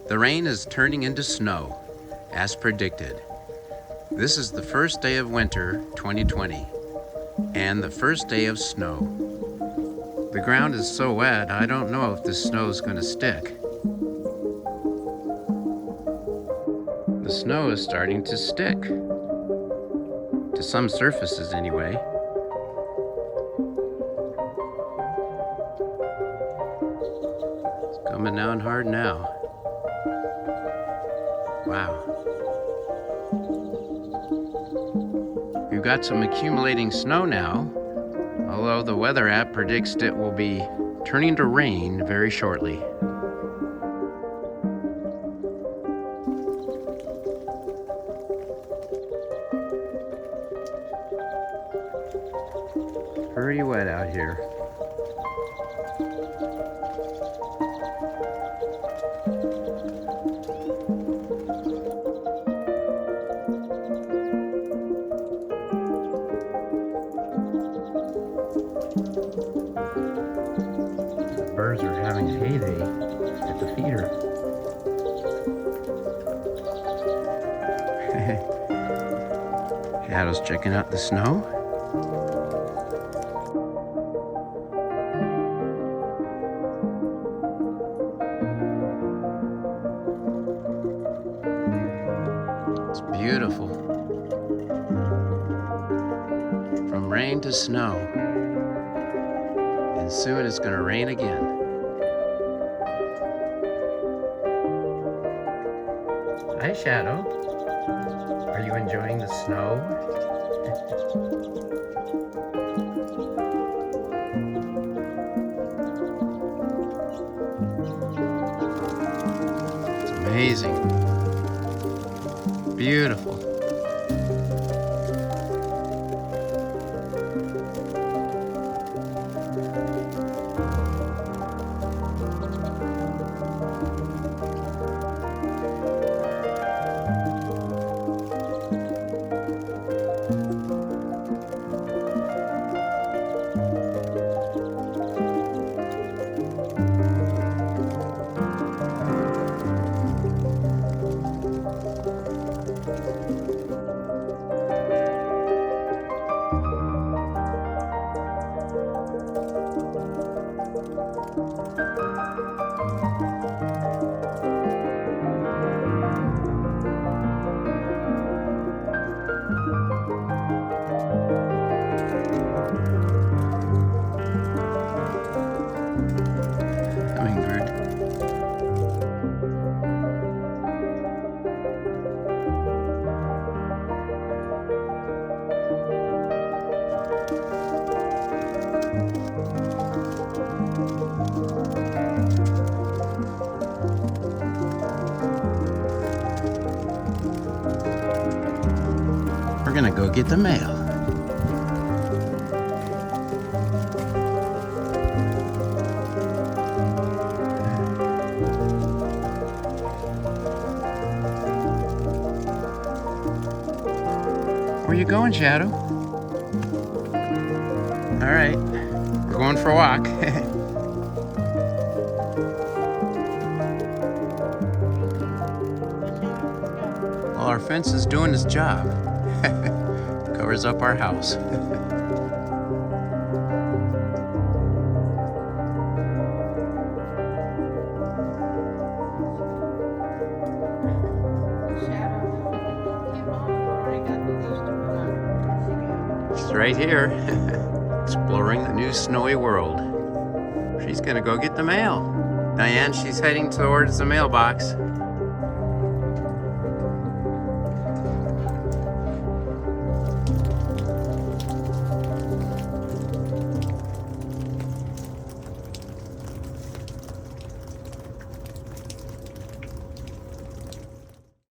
The rain is turning into snow, as predicted. This is the first day of winter 2020, and the first day of snow. The ground is so wet, I don't know if this snow is going to stick. The snow is starting to stick. To some surfaces, anyway. It's coming down hard now. Wow. We've got some accumulating snow now, although the weather app predicts it will be turning to rain very shortly. Pretty wet out here. The birds are having a heyday at the feeder. Shadow's checking out the snow. It's beautiful. From rain to snow. And soon it's going to rain again. Hi, Shadow. Are you enjoying the snow? It's amazing. Beautiful. We're gonna go get the mail. Where you going, Shadow? All right, we're going for a walk. Well, our fence is doing its job. Covers up our house. She's right here, exploring the new snowy world. She's gonna go get the mail. Diane, she's heading towards the mailbox.